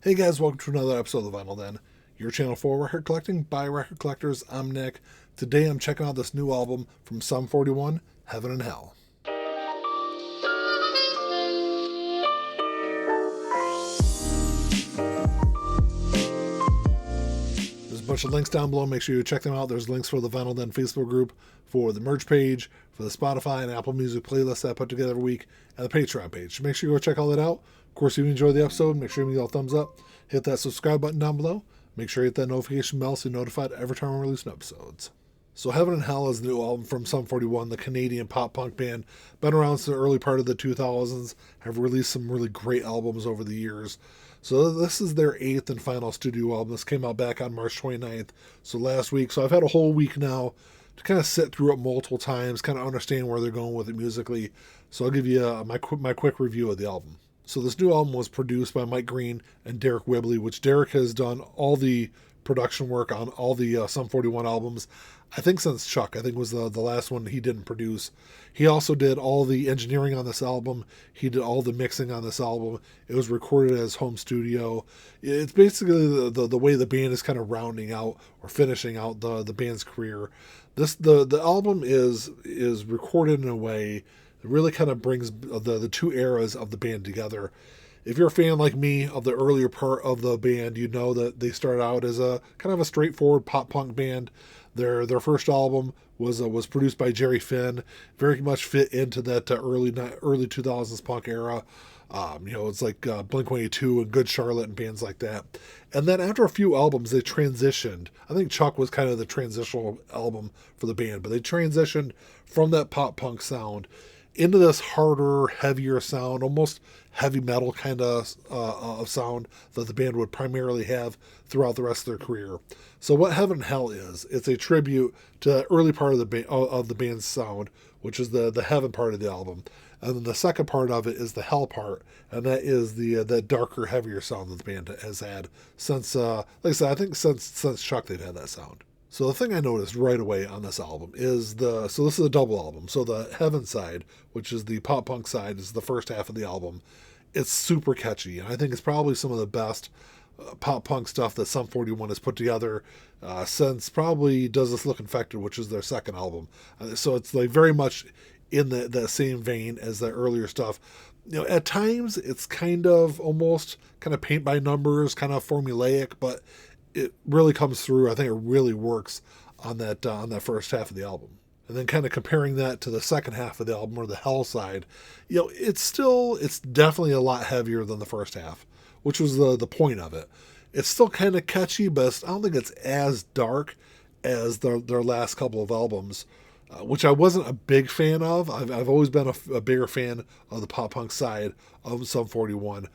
Hey guys, welcome to another episode of The Vinyl Den, your channel for record collecting by record collectors. I'm Nick. Today I'm checking out this new album from Sum 41, Heaven and Hell. There's a bunch of links down below. Make sure you check them out. There's links for the Vinyl Den Facebook group, for the merch page, for the Spotify and Apple Music playlist that I put together every week, and the Patreon page. Make sure you go check all that out. Of course, if you enjoy the episode, make sure you give me a thumbs up. Hit that subscribe button down below. Make sure you hit that notification bell so you're notified every time I release new episodes. So Heaven and Hell is the new album from Sum 41, the Canadian pop-punk band. Been around since the early part of the 2000s. Have released some really great albums over the years. So this is their 8th and final studio album. This came out back on March 29th, so last week. So I've had a whole week now to kind of sit through it multiple times, kind of understand where they're going with it musically. So I'll give you my quick review of the album. So this new album was produced by Mike Green and Derek Whibley, which Derek has done all the production work on all the Sum 41 albums, I think since Chuck. I think was the last one he didn't produce. He also did all the engineering on this album. He did all the mixing on this album. It was recorded as home studio. It's basically the way the band is kind of rounding out or finishing out the band's career. The album is recorded in a way it really kind of brings the two eras of the band together. If you're a fan like me of the earlier part of the band, you know that they started out as a kind of a straightforward pop punk band. Their first album was produced by Jerry Finn, very much fit into that early 2000s punk era. It's like Blink-182 and Good Charlotte and bands like that. And then after a few albums, they transitioned. I think Chuck was kind of the transitional album for the band, but they transitioned from that pop punk sound into this harder, heavier sound, almost heavy metal kind of sound that the band would primarily have throughout the rest of their career. So what Heaven and Hell is, it's a tribute to the early part of the band's sound, which is the heaven part of the album. And then the second part of it is the hell part, and that is the darker, heavier sound that the band has had since, like I said, I think since Chuck they've had that sound. So the thing I noticed right away on this album is this is a double album. So the Heaven side, which is the pop punk side, is the first half of the album. It's super catchy, and I think it's probably some of the best pop punk stuff that Sum 41 has put together since probably Does This Look Infected, which is their second album. So it's like very much in the same vein as the earlier stuff. At times it's kind of almost kind of paint by numbers, kind of formulaic, but it really comes through. I think it really works on that first half of the album. And then kind of comparing that to the second half of the album, or the Hell side, it's definitely a lot heavier than the first half, which was the point of it. It's still kind of catchy, but I don't think it's as dark as their last couple of albums, which I wasn't a big fan of. I've always been a bigger fan of the pop punk side of Sum 41.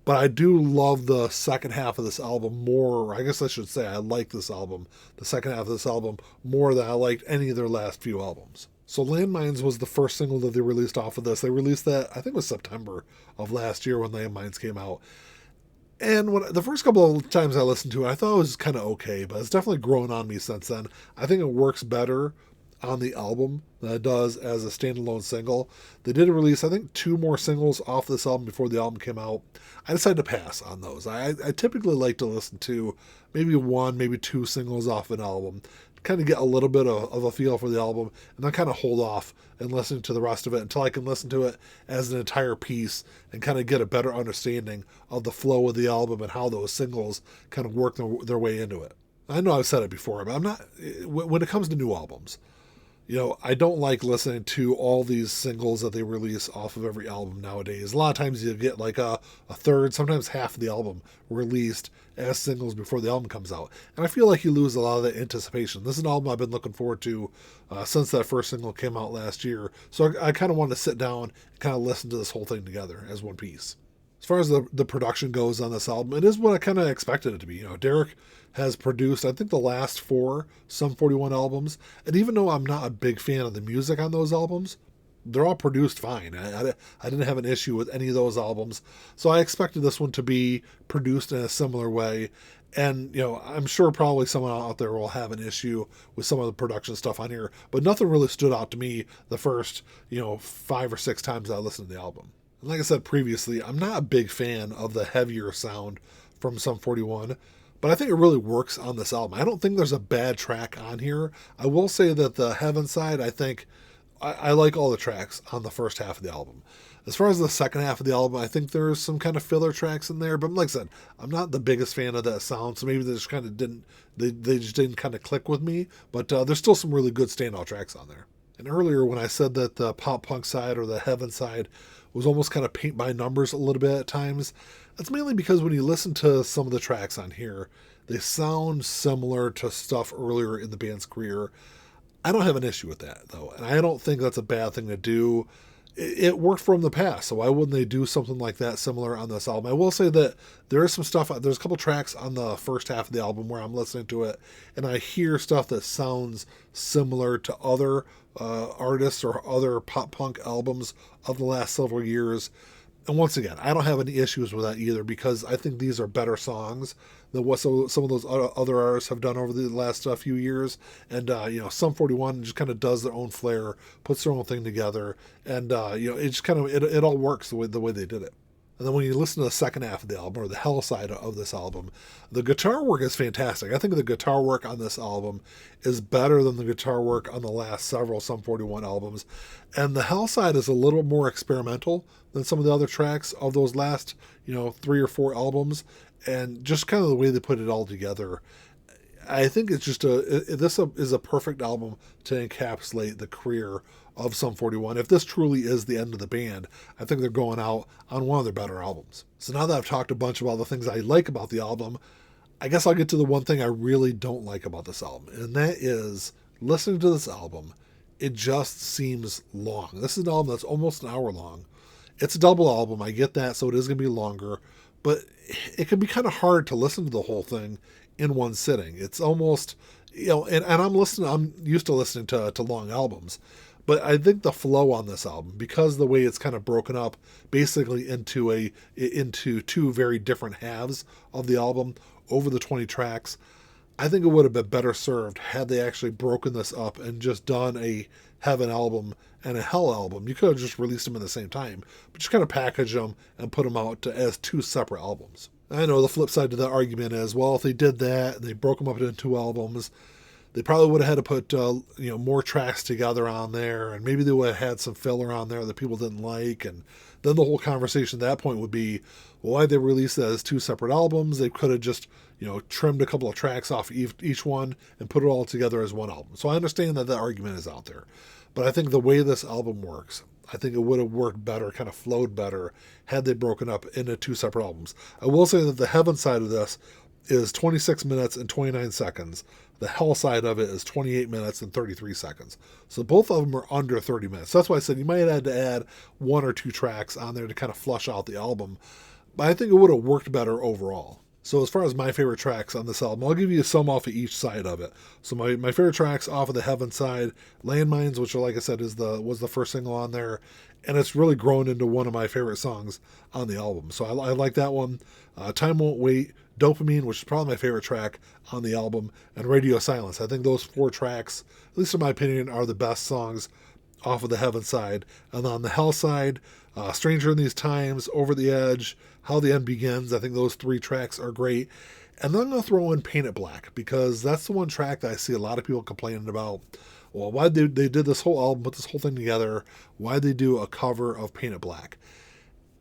But I do love the second half of this album more. I guess I should say I like this album, the second half of this album, more than I liked any of their last few albums. So Landmines was the first single that they released off of this. They released that, I think it was September of last year when Landmines came out. And the first couple of times I listened to it, I thought it was kind of okay, but it's definitely grown on me since then. I think it works better on the album than it does as a standalone single. They did release, I think, 2 more singles off this album before the album came out. I decided to pass on those. I typically like to listen to maybe 1, maybe 2 singles off an album, kind of get a little bit of a feel for the album, and then kind of hold off and listen to the rest of it until I can listen to it as an entire piece and kind of get a better understanding of the flow of the album and how those singles kind of work their way into it. I know I've said it before, but I'm not, when it comes to new albums, I don't like listening to all these singles that they release off of every album nowadays. A lot of times you get like a third, sometimes half of the album released as singles before the album comes out. And I feel like you lose a lot of that anticipation. This is an album I've been looking forward to since that first single came out last year. So I kind of wanted to sit down and kind of listen to this whole thing together as one piece. As far as the production goes on this album, it is what I kind of expected it to be. Derek has produced, I think, the last 4 Sum 41 albums. And even though I'm not a big fan of the music on those albums, they're all produced fine. I didn't have an issue with any of those albums. So I expected this one to be produced in a similar way. And, I'm sure probably someone out there will have an issue with some of the production stuff on here. But nothing really stood out to me the first, 5 or 6 times I listened to the album. And like I said previously, I'm not a big fan of the heavier sound from Sum 41. But I think it really works on this album. I don't think there's a bad track on here. I will say that the Heaven side, I think I like all the tracks on the first half of the album. As far as the second half of the album, I think there's some kind of filler tracks in there. But like I said, I'm not the biggest fan of that sound, so maybe they just kind of didn't. They just didn't kind of click with me. But there's still some really good standout tracks on there. And earlier when I said that the pop punk side or the Heaven side was almost kind of paint by numbers a little bit at times, that's mainly because when you listen to some of the tracks on here, they sound similar to stuff earlier in the band's career. I don't have an issue with that, though, and I don't think that's a bad thing to do. It worked from the past, so why wouldn't they do something like that similar on this album? I will say that there is some stuff, there's a couple tracks on the first half of the album where I'm listening to it, and I hear stuff that sounds similar to other artists or other pop punk albums of the last several years. And once again, I don't have any issues with that either, because I think these are better songs than what some of those other artists have done over the last few years. And, Sum 41 just kind of does their own flair, puts their own thing together. And, it just kind of, it all works the way they did it. And then when you listen to the second half of the album, or the Hell side of this album, the guitar work is fantastic. I think the guitar work on this album is better than the guitar work on the last several Sum 41 albums. And the Hell side is a little more experimental than some of the other tracks of those last, 3 or 4 albums. And just kind of the way they put it all together, I think it's just this is a perfect album to encapsulate the career of Sum 41. If this truly is the end of the band, I think they're going out on one of their better albums. So now that I've talked a bunch about the things I like about the album, I guess I'll get to the one thing I really don't like about this album, and that is listening to this album, it just seems long. This is an album that's almost an hour long. It's a double album, I get that, so it is going to be longer, but it can be kind of hard to listen to the whole thing in one sitting. It's almost, and I'm used to listening to long albums, but I think the flow on this album, because the way it's kind of broken up basically into two very different halves of the album over the 20 tracks, I think it would have been better served had they actually broken this up and just done a Heaven album and a Hell album. You could have just released them at the same time, but just kind of package them and put them out as 2 separate albums. I know the flip side to that argument is, well, if they did that and they broke them up into 2 albums, they probably would have had to put more tracks together on there, and maybe they would have had some filler on there that people didn't like, and then the whole conversation at that point would be, well, why'd they release that as 2 separate albums? They could have just trimmed a couple of tracks off each one and put it all together as one album. So I understand that argument is out there, but I think the way this album works, I think it would have worked better, kind of flowed better, had they broken up into 2 separate albums. I will say that the Heaven side of this is 26 minutes and 29 seconds. The Hell side of it is 28 minutes and 33 seconds. So both of them are under 30 minutes. That's why I said you might have had to add 1 or 2 tracks on there to kind of flush out the album. But I think it would have worked better overall. So as far as my favorite tracks on this album, I'll give you some off of each side of it. So my favorite tracks off of the Heaven side, Landmines, which like I said was the first single on there, and it's really grown into one of my favorite songs on the album. So I like that one. Time Won't Wait, Dopamine, which is probably my favorite track on the album, and Radio Silence. I think those 4 tracks, at least in my opinion, are the best songs off of the Heaven side. And on the Hell side, Stranger in These Times, Over the Edge, How the End Begins. I think those 3 tracks are great. And then I'm going to throw in Paint It Black, because that's the one track that I see a lot of people complaining about. Well, why they did this whole album, put this whole thing together, why they do a cover of Paint It Black.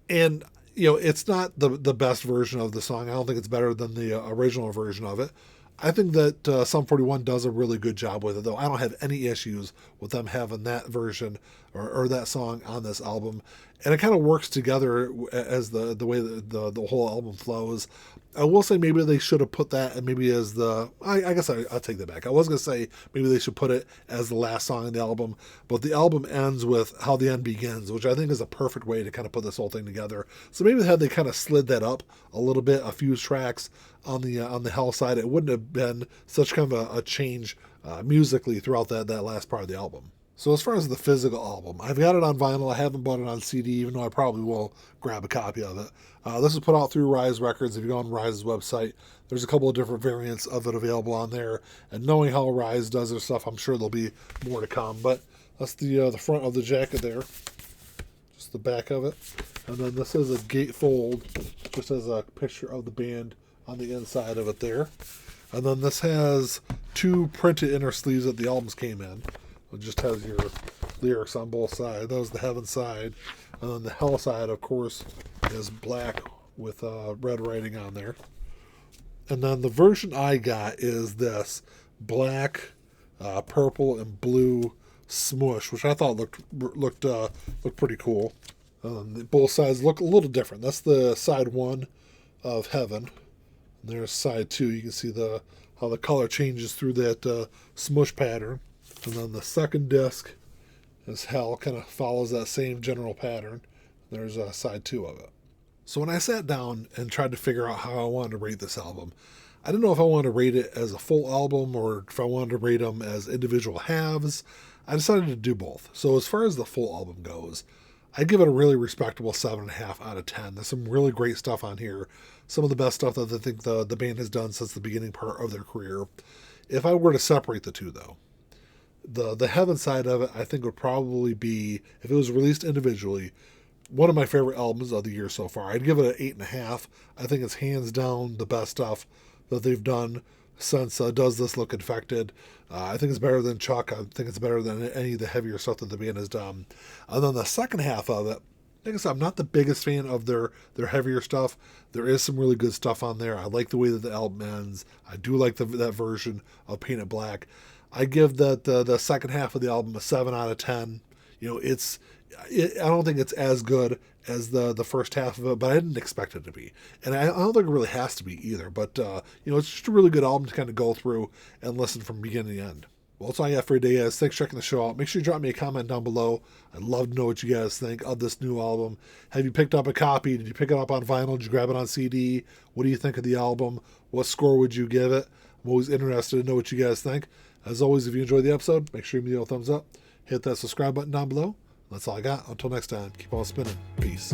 And, it's not the best version of the song. I don't think it's better than the original version of it. I think that Sum 41 does a really good job with it, though. I don't have any issues with them having that version or that song on this album. And it kind of works together as the way the whole album flows. I will say maybe they should have put that and maybe as I guess I'll take that back. I was going to say maybe they should put it as the last song in the album, but the album ends with How the End Begins, which I think is a perfect way to kind of put this whole thing together. So maybe had they kind of slid that up a little bit, a few tracks on the Hell side, it wouldn't have been such kind of a change musically throughout that last part of the album. So as far as the physical album, I've got it on vinyl. I haven't bought it on CD, even though I probably will grab a copy of it. This is put out through Rise Records. If you go on Rise's website, there's a couple of different variants of it available on there. And knowing how Rise does their stuff, I'm sure there'll be more to come. But that's the front of the jacket there, just the back of it. And then this is a gatefold, just as a picture of the band on the inside of it there. And then this has 2 printed inner sleeves that the albums came in. It just has your lyrics on both sides. That was the heaven side. And then the hell side, of course, is black with red writing on there. And then the version I got is this black, purple, and blue smush, which I thought looked pretty cool. Both sides look a little different. That's the side 1 of heaven. And there's side 2. You can see how the color changes through that smush pattern. And then the second disc is hell, kind of follows that same general pattern. There's side 2 of it. So when I sat down and tried to figure out how I wanted to rate this album, I didn't know if I wanted to rate it as a full album or if I wanted to rate them as individual halves. I decided to do both. So as far as the full album goes, I give it a really respectable 7.5 out of 10. There's some really great stuff on here. Some of the best stuff that I think the band has done since the beginning part of their career. If I were to separate the two, though, the heaven side of it, I think would probably be, if it was released individually, one of my favorite albums of the year so far. I'd give it an 8.5. I think it's hands down the best stuff that they've done since Does This Look Infected. I think it's better than Chuck. I think it's better than any of the heavier stuff that the band has done. And then the second half of it, like I said, I'm not the biggest fan of their heavier stuff. There is some really good stuff on there. I like the way that the album ends. I do like that version of Paint It Black. I give the second half of the album a 7 out of 10. You know, I don't think it's as good as the first half of it, but I didn't expect it to be. And I don't think it really has to be either. But, it's just a really good album to kind of go through and listen from beginning to end. Well, that's all I got for today, guys. Thanks for checking the show out. Make sure you drop me a comment down below. I'd love to know what you guys think of this new album. Have you picked up a copy? Did you pick it up on vinyl? Did you grab it on CD? What do you think of the album? What score would you give it? I'm always interested to know what you guys think. As always, if you enjoyed the episode, make sure you give me a thumbs up. Hit that subscribe button down below. That's all I got. Until next time, keep on spinning. Peace.